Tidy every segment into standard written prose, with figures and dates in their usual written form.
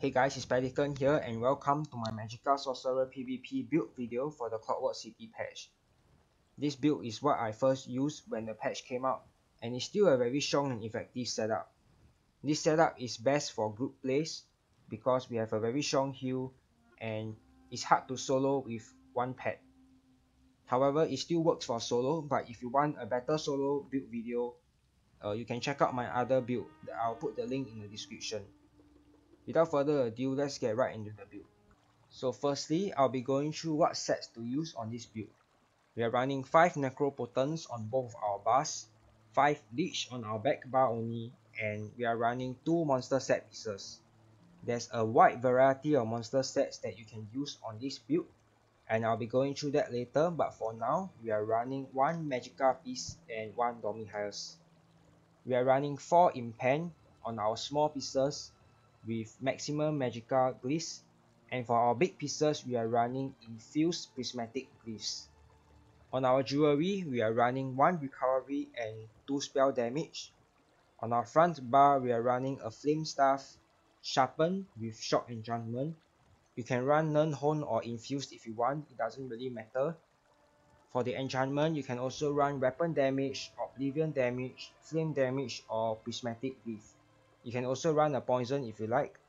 Hey guys, it's Pelican here and welcome to my Magicka Sorcerer PvP build video for the Clockwork City patch. This build is what I first used when the patch came out and it's still a very strong and effective setup. This setup is best for group plays because we have a very strong heal and it's hard to solo with one pet. However, it still works for solo, but if you want a better solo build video, you can check out my other build. I'll put the link in the description. Without further ado, let's get right into the build. So firstly, I'll be going through what sets to use on this build. We are running 5 Necropotence on both our bars, 5 Lich on our back bar only, and we are running 2 monster set pieces. There's a wide variety of monster sets that you can use on this build, and I'll be going through that later, but for now, we are running 1 Magicka piece and 1 Dormihaios. We are running 4 Impen on our small pieces with maximum Magicka glyphs, and for our big pieces we are running infused prismatic glyphs. On our jewelry we are running 1 recovery and 2 spell damage. On our front bar we are running a flame staff sharpened with shock enchantment. You can run Nirnhorn or infused if you want, it doesn't really matter. For the enchantment, you can also run weapon damage, oblivion damage, flame damage, or prismatic glyph. You can also run a poison if you like.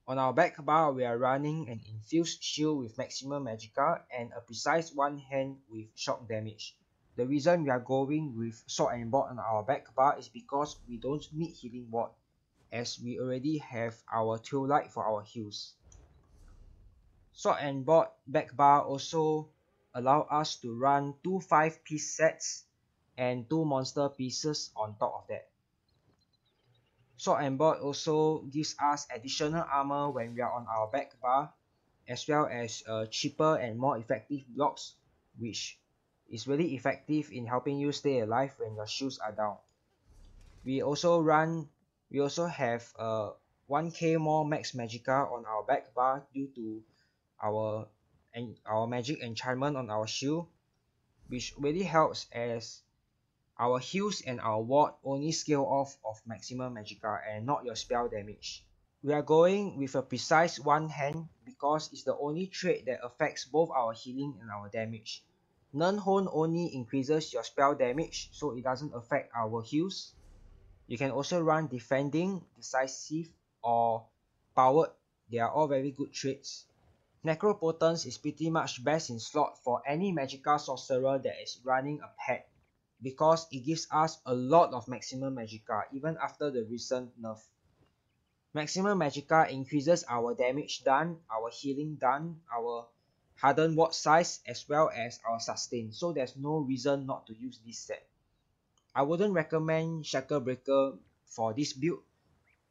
On our back bar, we are running an infused shield with maximum magicka and a precise one hand with shock damage. The reason we are going with sword and board on our back bar is because we don't need healing ward, as we already have our tail light for our heals. Sword and board back bar also allow us to run 2 5-piece sets and 2 monster pieces on top of that. Sword and board also gives us additional armor when we are on our back bar, as well as cheaper and more effective blocks, which is really effective in helping you stay alive when your shields are down. We also have 1k more max magicka on our back bar due to our magic enchantment on our shield, which really helps as our heals and our ward only scale off of maximum magicka and not your spell damage. We are going with a precise one hand because it's the only trait that affects both our healing and our damage. Nirnhorn only increases your spell damage, so it doesn't affect our heals. You can also run defending, decisive, or powered. They are all very good traits. Necropotence is pretty much best in slot for any Magicka sorcerer that is running a pet, because it gives us a lot of maximum magicka even after the recent nerf. Maximum magicka increases our damage done, our healing done, our hardened ward size, as well as our sustain, so there's no reason not to use this set. I wouldn't recommend Shackle Breaker for this build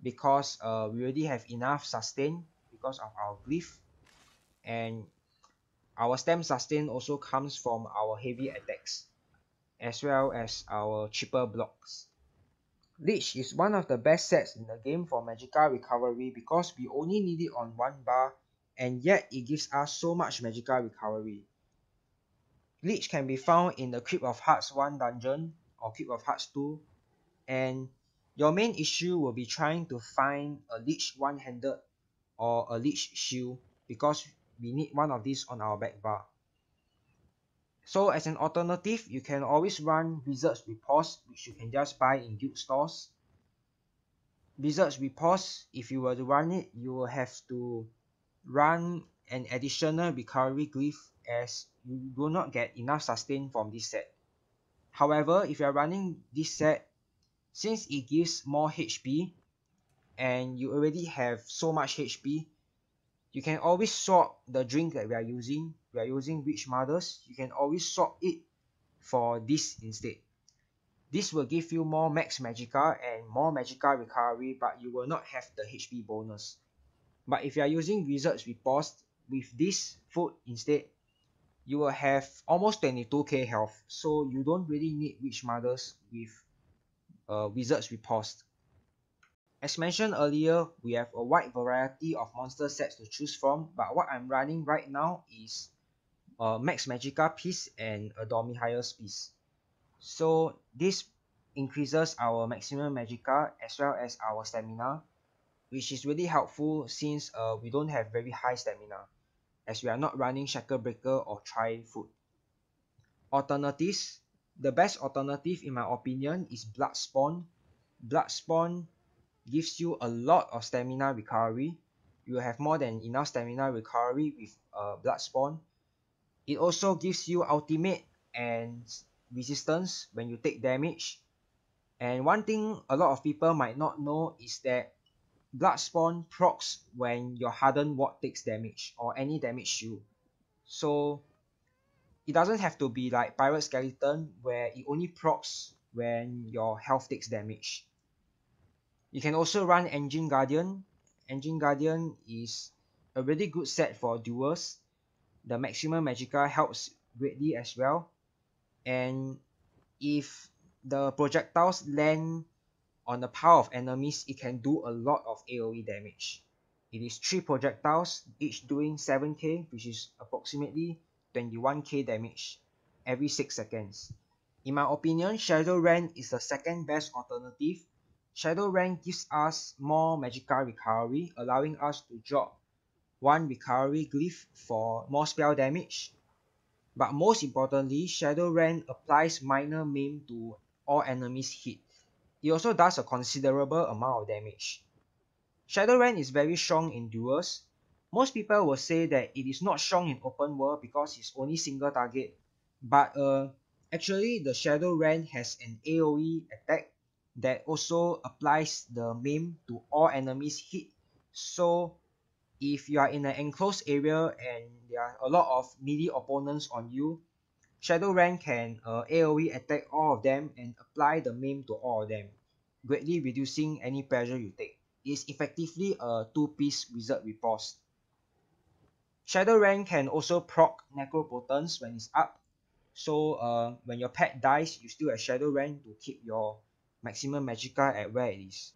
because we already have enough sustain because of our glyph, and our stem sustain also comes from our heavy attacks as well as our cheaper blocks. Lich is one of the best sets in the game for magicka recovery because we only need it on one bar and yet it gives us so much magicka recovery. Lich can be found in the Crypt of Hearts 1 dungeon or Crypt of Hearts 2, and your main issue will be trying to find a Lich one-handed or a Lich shield because we need one of these on our back bar. So as an alternative, you can always run Wizard's Riposte, which you can just buy in guild stores. Wizard's Riposte, if you were to run it, you will have to run an additional recovery glyph as you will not get enough sustain from this set. However, if you are running this set, since it gives more HP and you already have so much HP, you can always swap the drink that we are using. We are using Witch Mothers. You can always swap it for this instead. This will give you more max magicka and more magicka recovery, but you will not have the HP bonus. But if you are using Wizard's Riposte with this food instead, you will have almost 22k health, so you don't really need Witch Mothers with Wizard's Riposte. As mentioned earlier, we have a wide variety of monster sets to choose from, but what I'm running right now is a Max Magicka piece and a Dormihaios piece. So this increases our maximum magicka as well as our stamina. which is really helpful since we don't have very high stamina, as we are not running Shackle Breaker or Try Food. Alternatives. The best alternative in my opinion is Blood Spawn. Blood Spawn gives you a lot of stamina recovery. You have more than enough stamina recovery with Blood Spawn. It also gives you ultimate and resistance when you take damage. And one thing a lot of people might not know is that Blood Spawn procs when your hardened ward takes damage or any damage shield. So it doesn't have to be like Pirate Skeleton where it only procs when your health takes damage. You can also run Engine Guardian. Engine Guardian is a really good set for duels. The maximum magicka helps greatly as well. And if the projectiles land on the pile of enemies, it can do a lot of AoE damage. It is 3 projectiles, each doing 7k, which is approximately 21k damage every 6 seconds. In my opinion, Shadowrend is the second best alternative. Shadowrend gives us more magicka recovery, allowing us to drop 1 recovery glyph for more spell damage. But most importantly, Shadowrend applies minor maim to all enemies hit. It also does a considerable amount of damage. Shadowrend is very strong in duels. Most people will say that it is not strong in open world because it's only single target. But actually the Shadowrend has an AoE attack that also applies the maim to all enemies hit. So if you are in an enclosed area and there are a lot of melee opponents on you, Shadowrend can AoE attack all of them and apply the maim to all of them, greatly reducing any pressure you take. It is effectively a 2-piece wizard riposte. Shadowrend can also proc Necropotence when it's up, so when your pet dies, you still have Shadowrend to keep your maximum magicka at where it is.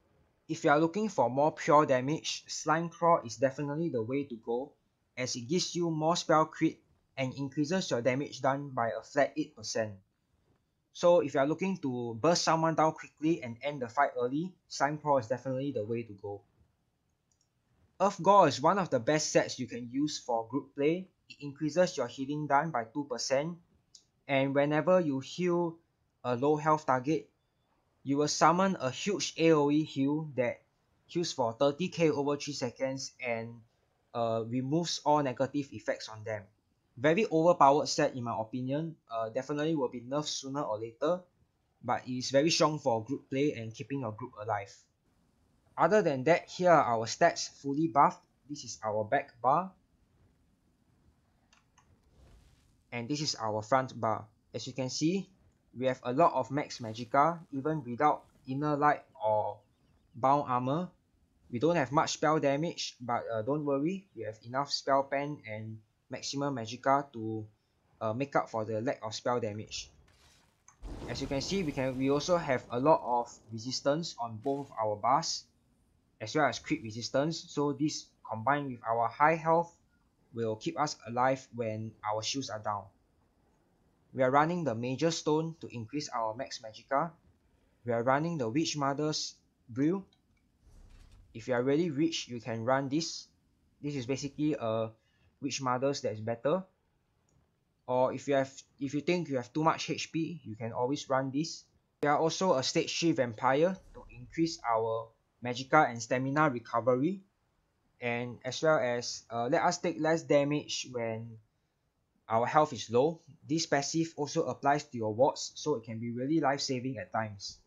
If you are looking for more pure damage, Slimecraw is definitely the way to go, as it gives you more spell crit and increases your damage done by a flat 8%. So if you are looking to burst someone down quickly and end the fight early, Slimecraw is definitely the way to go. Earthgore is one of the best sets you can use for group play. It increases your healing done by 2%, and whenever you heal a low health target, you will summon a huge AoE heal that heals for 30k over 3 seconds and removes all negative effects on them. Very overpowered set in my opinion, definitely will be nerfed sooner or later, but it is very strong for group play and keeping your group alive. Other than that, here are our stats fully buffed. This is our back bar, and this is our front bar. As you can see, we have a lot of max magicka even without inner light or bound armor. We don't have much spell damage, but don't worry, we have enough spell pen and maximum magicka to make up for the lack of spell damage. As you can see, we also have a lot of resistance on both our bars, as well as crit resistance, so this combined with our high health will keep us alive when our shields are down. We are running the Major Stone to increase our max magicka. We are running the Witch Mother's Brew. If you are really rich, you can run this. This is basically a Witch Mother's that is better. Or if you think you have too much HP, you can always run this. We are also a stage 3 vampire to increase our magicka and stamina recovery, and as well as let us take less damage when our health is low. This passive also applies to your wards, so it can be really life-saving at times.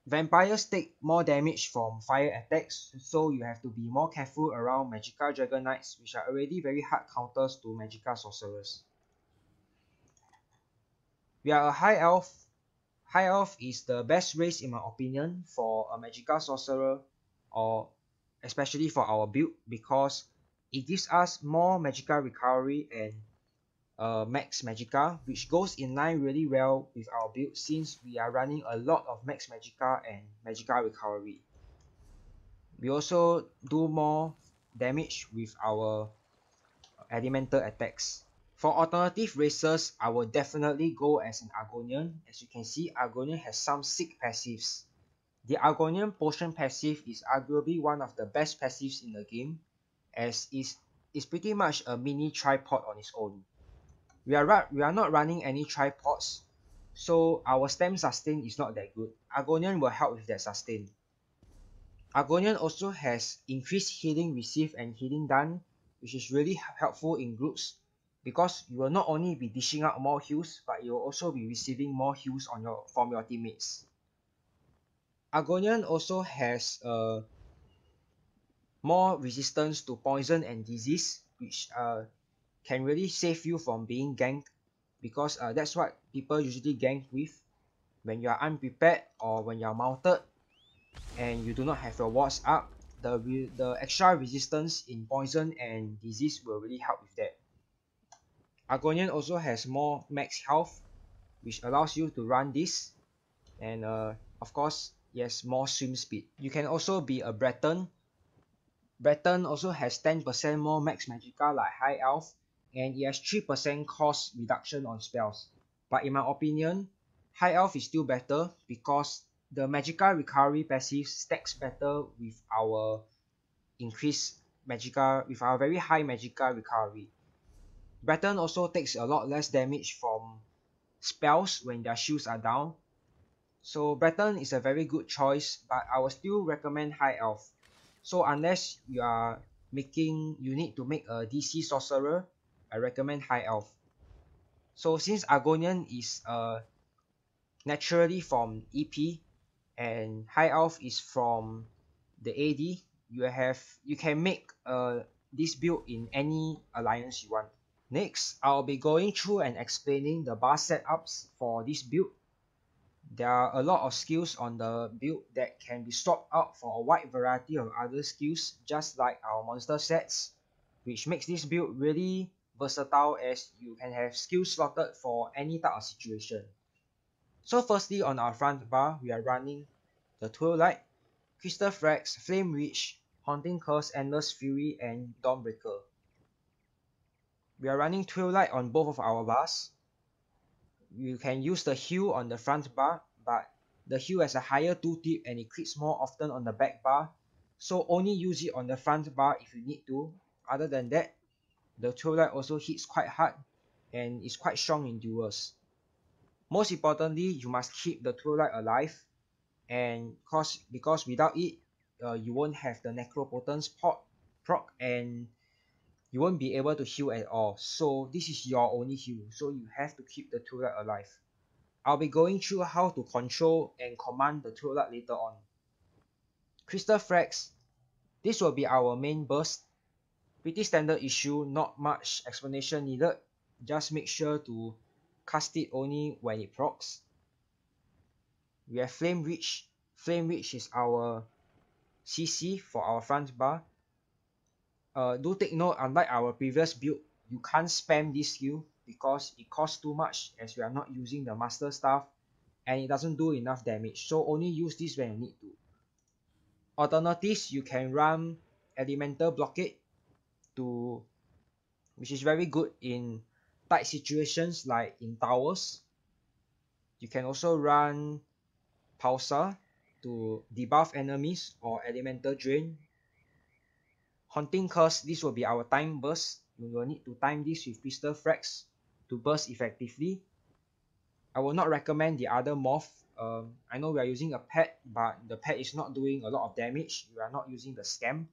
Vampires take more damage from fire attacks, so you have to be more careful around Magicka Dragon Knights, which are already very hard counters to Magicka Sorcerers. We are a High Elf. High Elf is the best race in my opinion for a Magicka Sorcerer, or especially for our build, because it gives us more magicka recovery and max magicka, which goes in line really well with our build since we are running a lot of max magicka and magicka recovery. We also do more damage with our elemental attacks. For alternative races, I will definitely go as an Argonian. As you can see, Argonian has some sick passives. The Argonian Potion passive is arguably one of the best passives in the game, as it's pretty much a mini tripod on its own. We are not running any tripods, so our stem sustain is not that good. Argonian will help with that sustain. Argonian also has increased healing received and healing done, which is really helpful in groups, because you will not only be dishing out more heals, but you will also be receiving more heals from your teammates. Argonian also has more resistance to poison and disease, which can really save you from being ganked, because that's what people usually gank with when you are unprepared or when you are mounted and you do not have your wards up. The extra resistance in poison and disease will really help with that. Argonian also has more max health, which allows you to run this, and of course, yes, more swim speed. You can also be a Breton. Breton also has 10% more max magicka like High Elf, and it has 3% cost reduction on spells. But in my opinion, High Elf is still better because the magicka recovery passive stacks better with our increased magicka, with our very high magicka recovery. Breton also takes a lot less damage from spells when their shields are down. So Breton is a very good choice, but I will still recommend High Elf. So unless you need to make a DC sorcerer, I recommend High Elf. So since Argonian is naturally from EP and High Elf is from the AD, you can make this build in any alliance you want. Next, I'll be going through and explaining the bar setups for this build. There are a lot of skills on the build that can be swapped out for a wide variety of other skills, just like our monster sets, which makes this build really versatile as you can have skills slotted for any type of situation. So firstly, on our front bar, we are running the Twilight, Crystal Frax, Flame Reach, Haunting Curse, Endless Fury, and Dawnbreaker. We are running Twilight on both of our bars. You can use the heal on the front bar, but the heal has a higher tooltip and it crits more often on the back bar, so only use it on the front bar if you need to. Other than that, the Twilight also hits quite hard and is quite strong in duels. Most importantly, you must keep the Twilight alive, and because without it, you won't have the Necropotence proc and you won't be able to heal at all. So this is your only heal, so you have to keep the Twilight alive. I'll be going through how to control and command the Twilight later on. Crystal Frax, this will be our main burst. Pretty standard issue, not much explanation needed. Just make sure to cast it only when it procs. We have Flame Reach. Flame Reach is our CC for our front bar. Do take note, unlike our previous build, you can't spam this skill because it costs too much as we are not using the master staff and it doesn't do enough damage, so only use this when you need to. Alternatives, you can run Elemental Blockade, which is very good in tight situations like in towers. You can also run Pulsar to debuff enemies or Elemental Drain. Haunting Curse, this will be our time burst. You will need to time this with Crystal Frax to burst effectively. I will not recommend the other morph. I know we are using a pet, but the pet is not doing a lot of damage. We are not using the scam,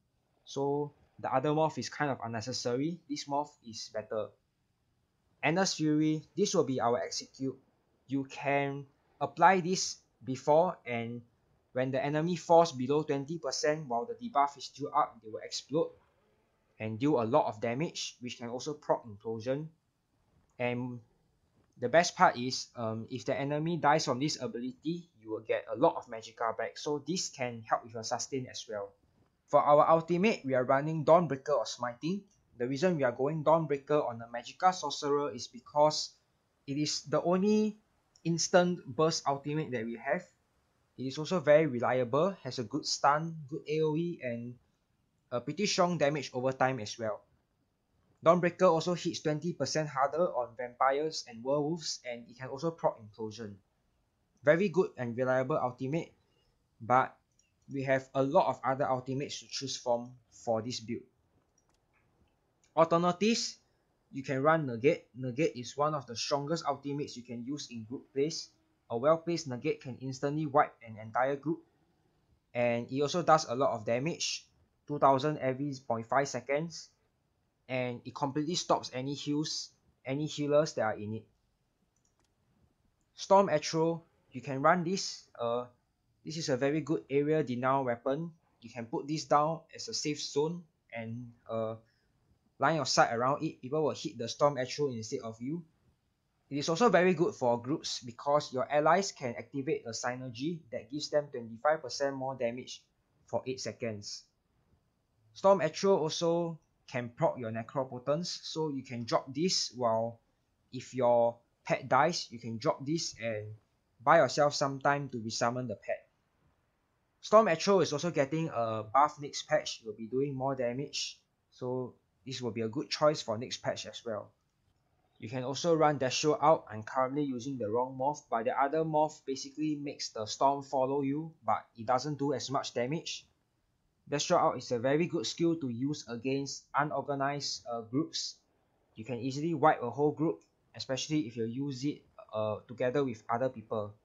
so the other morph is kind of unnecessary. This morph is better. Endless Fury, this will be our execute. You can apply this before, and when the enemy falls below 20% while the debuff is still up, they will explode and deal a lot of damage, which can also proc Implosion. And the best part is, if the enemy dies from this ability, you will get a lot of magicka back, so this can help with your sustain as well. For our ultimate, we are running Dawnbreaker or Smiting. The reason we are going Dawnbreaker on the magicka sorcerer is because it is the only instant burst ultimate that we have. It is also very reliable, has a good stun, good AoE, and a pretty strong damage over time as well. Dawnbreaker also hits 20% harder on vampires and werewolves, and it can also proc Implosion. Very good and reliable ultimate. but we have a lot of other ultimates to choose from for this build. Alternatives, you can run Negate. Negate is one of the strongest ultimates you can use in group plays. A well-placed Negate can instantly wipe an entire group, and it also does a lot of damage, 2000 every 0.5 seconds, and it completely stops any healers that are in it. Storm Atro, you can run this. This is a very good area denial weapon. You can put this down as a safe zone and line of sight around it. People will hit the Storm Atro instead of you. It is also very good for groups because your allies can activate a synergy that gives them 25% more damage for 8 seconds. Storm Atro also can proc your Necropotence, so you can drop this while if your pet dies, you can drop this and buy yourself some time to resummon the pet. Storm Atro is also getting a buff next patch. It will be doing more damage, so this will be a good choice for next patch as well. You can also run Destro out. I'm currently using the wrong morph, but the other morph basically makes the storm follow you, but it doesn't do as much damage. Destro out is a very good skill to use against unorganized groups. You can easily wipe a whole group, especially if you use it together with other people.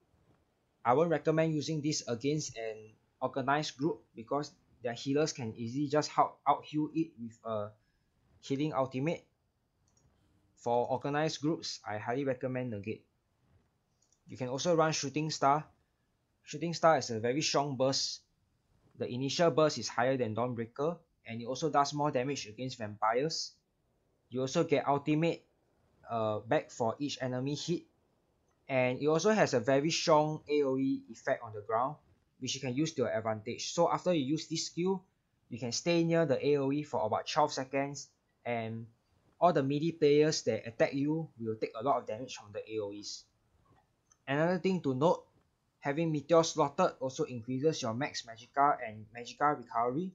I won't recommend using this against an organized group because their healers can easily just out heal it with a healing ultimate. For organized groups, I highly recommend Negate. You can also run Shooting Star. Shooting Star is a very strong burst. The initial burst is higher than Dawnbreaker, and it also does more damage against vampires. You also get ultimate back for each enemy hit, and it also has a very strong AoE effect on the ground, which you can use to your advantage. So after you use this skill, you can stay near the AoE for about 12 seconds, and all the melee players that attack you will take a lot of damage from the AoEs. Another thing to note, having Meteor slotted also increases your max Magicka and Magicka recovery,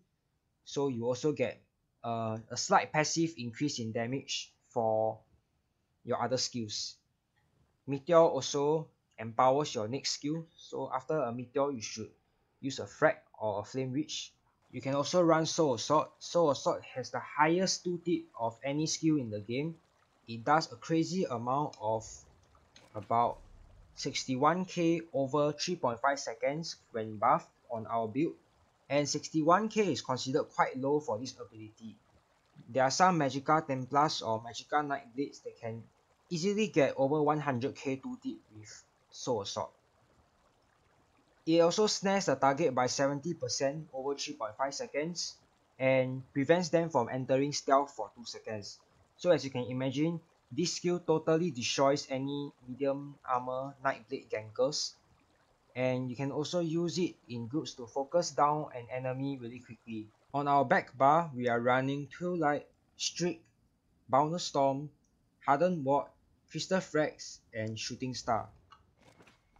so you also get a slight passive increase in damage for your other skills. Meteor also empowers your next skill, so after a Meteor you should use a Frag or a Flame Witch. You can also run Soul Assault. Soul Assault has the highest tooltip of any skill in the game. It does a crazy amount of about 61k over 3.5 seconds when buffed on our build, and 61k is considered quite low for this ability. There are some Magicka Templars or Magicka Nightblades that can easily get over 100k tooltip with Soul Assault. It also snares the target by 70% over 3.5 seconds and prevents them from entering stealth for 2 seconds. So as you can imagine, this skill totally destroys any medium armor Nightblade gankers, and you can also use it in groups to focus down an enemy really quickly. On our back bar, we are running Twilight, Streak, Boundless Storm, Hardened Ward, Crystal Frags, and Shooting Star.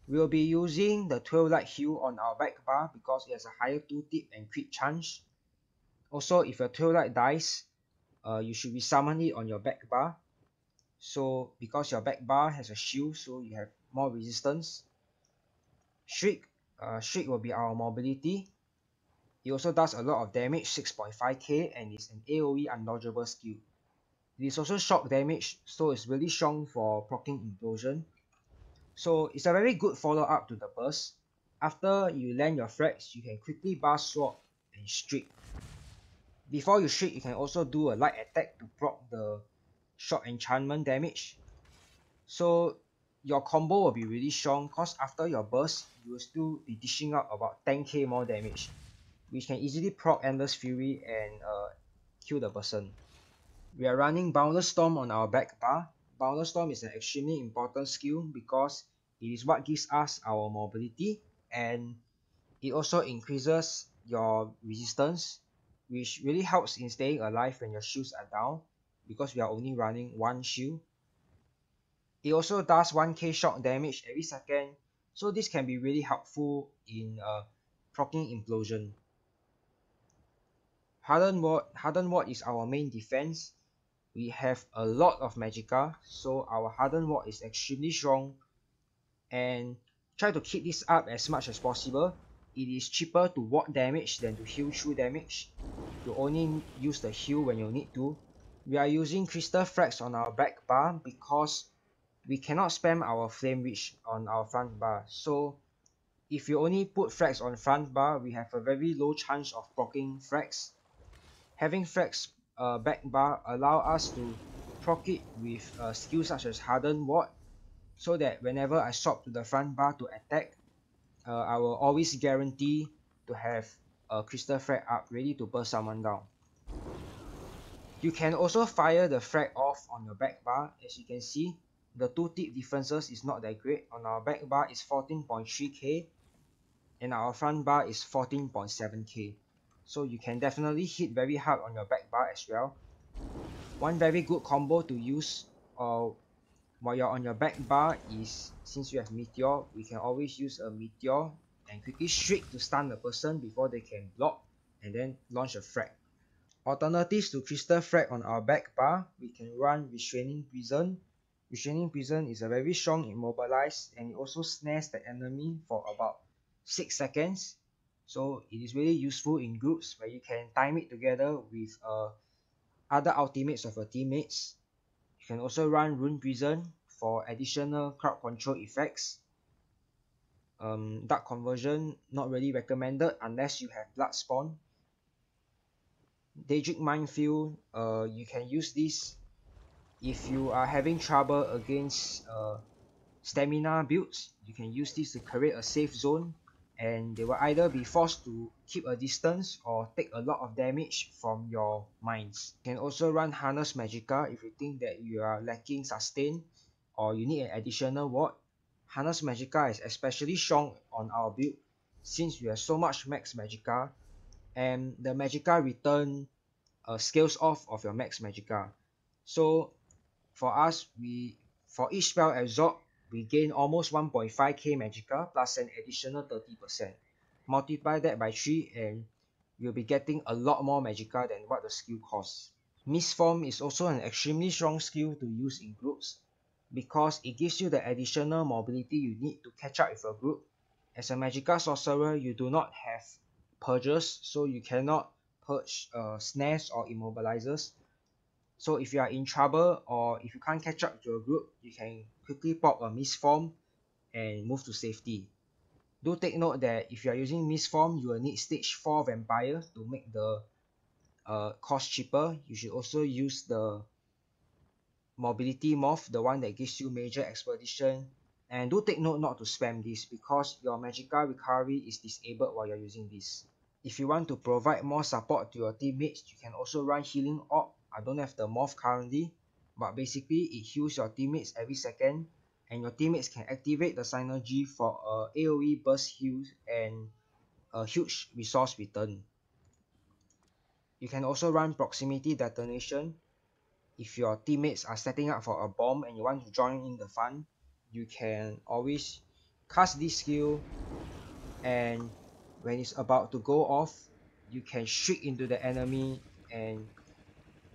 We will be using the Twilight Heal on our back bar because it has a higher tooltip and crit chance. Also, if your Twilight dies, you should resummon it on your back bar. So because your back bar has a shield, so you have more resistance. Shriek will be our mobility. It also does a lot of damage, 6.5k, and is an AoE undodgeable skill. It is also shock damage, so it's really strong for proccing Implosion. So it's a very good follow-up to the burst. After you land your frags, you can quickly bar sword and streak. Before you streak, you can also do a light attack to proc the shock enchantment damage. So your combo will be really strong because after your burst, you will still be dishing out about 10k more damage, which can easily proc Endless Fury and kill the person. We are running Boundless Storm on our back bar. Boundless Storm is an extremely important skill because it is what gives us our mobility, and it also increases your resistance, which really helps in staying alive when your shields are down because we are only running one shield. It also does 1k shock damage every second, so this can be really helpful in proccing Implosion. Hardened Ward is our main defense. We have a lot of Magicka, so our Hardened Ward is extremely strong, and try to keep this up as much as possible. it is cheaper to ward damage than to heal through damage. You only use the heal when you need to. We are using Crystal Frags on our back bar because we cannot spam our Flame Witch on our front bar. So if you only put frags on front bar, we have a very low chance of proccing frags. Having frags back bar allow us to proc it with skills such as Hardened Ward, so that whenever I swap to the front bar to attack, I will always guarantee to have a Crystal Frag up ready to burst someone down. You can also fire the frag off on your back bar. As you can see, the two tip differences is not that great. On our back bar is 14.3k and our front bar is 14.7k. So you can definitely hit very hard on your back bar as well. One very good combo to use while you're on your back bar is, since you have Meteor, we can always use a Meteor and quickly shriek to stun the person before they can block and then launch a frag. Alternatives to Crystal Frag on our back bar, we can run Restraining Prison. Restraining Prison is a very strong immobilize and it also snares the enemy for about 6 seconds. So it is really useful in groups where you can time it together with other ultimates of your teammates. You can also run Rune Prison for additional crowd control effects. Dark Conversion, not really recommended unless you have Blood Spawn. Daedric Minefield, you can use this if you are having trouble against stamina builds. You can use this to create a safe zone and they will either be forced to keep a distance or take a lot of damage from your mines. You can also run Harness Magicka if you think that you are lacking sustain or you need an additional ward. Harness Magicka is especially strong on our build since we have so much max Magicka, and the Magicka return scales off of your max Magicka. So for us, for each spell absorb, we gain almost 1.5k Magicka plus an additional 30%. Multiply that by 3 and you'll be getting a lot more Magicka than what the skill costs. Mistform is also an extremely strong skill to use in groups because it gives you the additional mobility you need to catch up with a group. As a Magicka sorcerer, you do not have purges, so you cannot purge snares or immobilizers. So if you are in trouble or if you can't catch up to a group, you can quickly pop a Mistform and move to safety. Do take note that if you are using Mistform, you will need stage 4 Vampire to make the cost cheaper. You should also use the Mobility Morph, the one that gives you Major Expedition. And do take note not to spam this because your Magicka recovery is disabled while you're using this. If you want to provide more support to your teammates, you can also run Healing Orb. I don't have the morph currently, but basically it heals your teammates every second and your teammates can activate the synergy for a AoE burst heal and a huge resource return. You can also run Proximity Detonation. If your teammates are setting up for a bomb and you want to join in the fun, you can always cast this skill, and when it's about to go off, you can shriek into the enemy and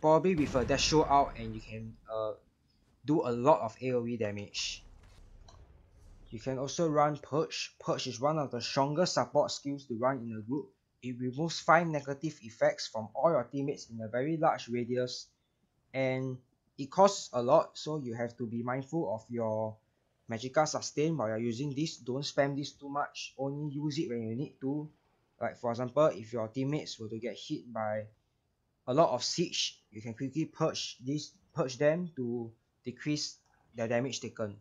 probably with a Destro out and you can do a lot of AoE damage. You can also run Purge. Purge is one of the strongest support skills to run in a group. It removes 5 negative effects from all your teammates in a very large radius, and it costs a lot, so you have to be mindful of your Magicka sustain while you're using this. Don't spam this too much, only use it when you need to. Like for example, if your teammates were to get hit by a lot of siege, you can quickly purge them to decrease their damage taken.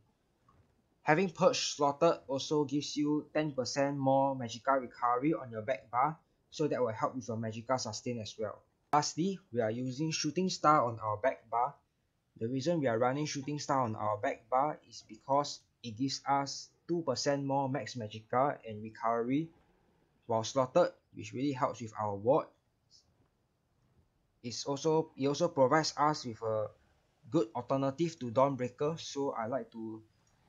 Having Purge slotted also gives you 10% more Magicka recovery on your back bar, so that will help with your Magicka sustain as well. Lastly, we are using Shooting Star on our back bar. The reason we are running Shooting Star on our back bar is because it gives us 2% more max Magicka and recovery while slotted, which really helps with our ward. It also provides us with a good alternative to Dawnbreaker, so I like to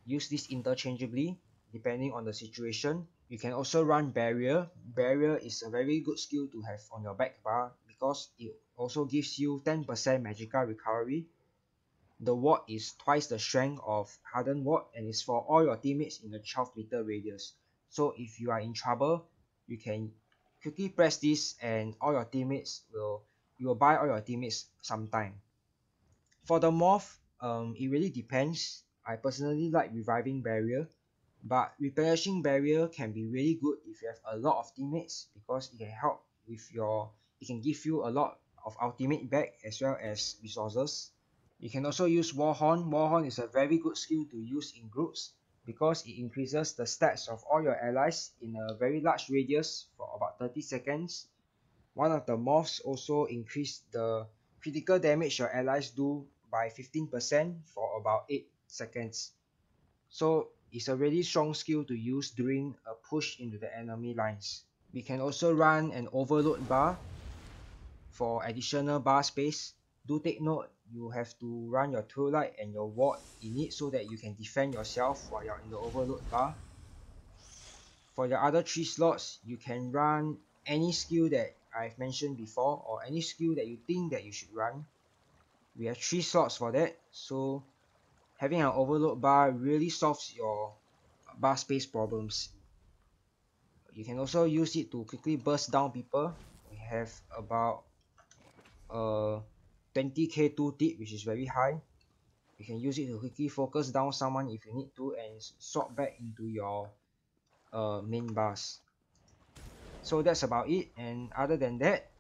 use this interchangeably depending on the situation. You can also run Barrier. Barrier is a very good skill to have on your back bar because it also gives you 10% Magicka recovery. The ward is twice the strength of Hardened Ward and is for all your teammates in a 12 meter radius. So if you are in trouble, you can quickly press this and all your teammates you will buy all your teammates some time. For the morph, it really depends. I personally like reviving barrier, but replenishing barrier can be really good if you have a lot of teammates, because it can help with it can give you a lot of ultimate back as well as resources. You can also use Warhorn. Warhorn is a very good skill to use in groups because it increases the stats of all your allies in a very large radius for about 30 seconds. One of the morphs also increase the critical damage your allies do by 15% for about 8 seconds. So it's a really strong skill to use during a push into the enemy lines. We can also run an overload bar for additional bar space. Do take note, you have to run your twilight and your ward in it so that you can defend yourself while you're in the overload bar. For your other 3 slots, you can run any skill that I've mentioned before or any skill that you think that you should run. We have 3 slots for that, so having an overload bar really solves your bar space problems. You can also use it to quickly burst down people. We have about 20k tooltip, which is very high. You can use it to quickly focus down someone if you need to and swap back into your main bars. So that's about it, and other than that,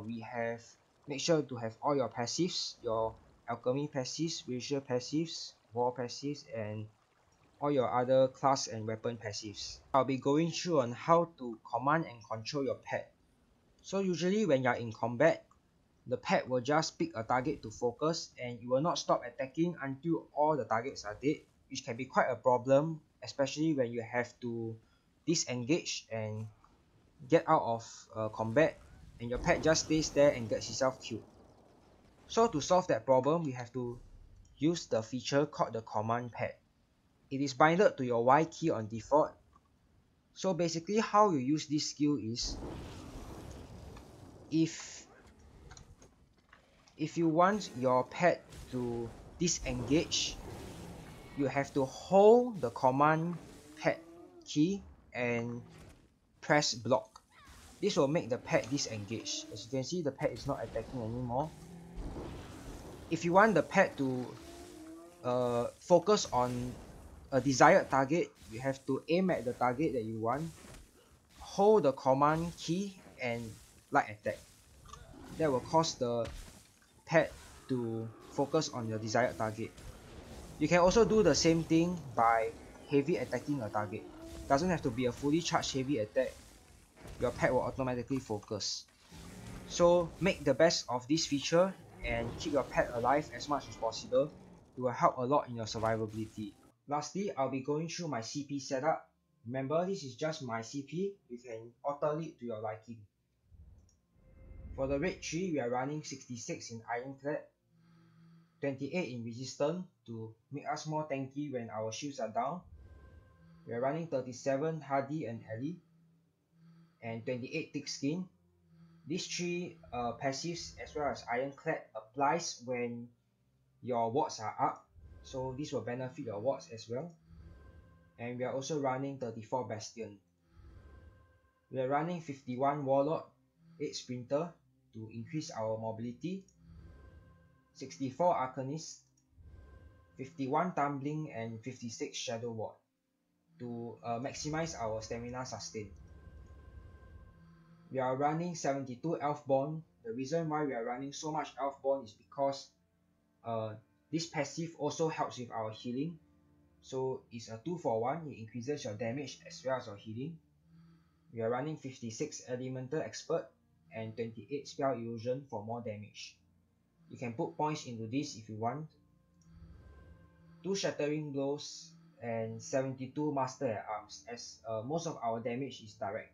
we have make sure to have all your passives, your alchemy passives, racial passives, war passives, and all your other class and weapon passives. I'll be going through on how to command and control your pet. So usually when you're in combat, the pet will just pick a target to focus and it will not stop attacking until all the targets are dead, which can be quite a problem, especially when you have to disengage and get out of combat and your pet just stays there and gets itself killed. So to solve that problem, we have to use the feature called the command pet. It is binded to your Y key on default. So basically how you use this skill is, if you want your pet to disengage, you have to hold the command pet key and press block. This will make the pet disengage. As you can see, the pet is not attacking anymore. If you want the pet to focus on a desired target, you have to aim at the target that you want, hold the command key and light attack. That will cause the pet to focus on your desired target. You can also do the same thing by heavy attacking a target. Doesn't have to be a fully charged heavy attack. Your pet will automatically focus. So make the best of this feature and keep your pet alive as much as possible. It will help a lot in your survivability. Lastly, I'll be going through my CP setup. Remember, this is just my CP. You can alter it to your liking. For the red tree, we are running 66 in Ironclad, 28 in Resistance to make us more tanky when our shields are down. We are running 37 Hardy and Ellie, and 28 Thick Skin. These 3 passives as well as Ironclad applies when your wards are up, so this will benefit your wards as well. And we are also running 34 Bastion. We are running 51 Warlord, 8 Sprinter to increase our mobility, 64 Arcanist, 51 Tumbling and 56 Shadow Ward to maximize our stamina sustain. We are running 72 Elfborn. The reason why we are running so much Elfborn is because this passive also helps with our healing. So it's a 2 for 1, it increases your damage as well as your healing. We are running 56 Elemental Expert and 28 Spell Illusion for more damage. You can put points into this if you want. 2 Shattering Blows and 72 Master at Arms, as most of our damage is direct.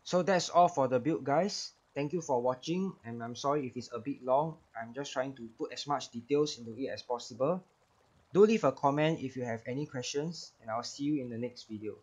So that's all for the build, guys. Thank you for watching, and I'm sorry if it's a bit long. I'm just trying to put as much details into it as possible. Do leave a comment if you have any questions, and I'll see you in the next video.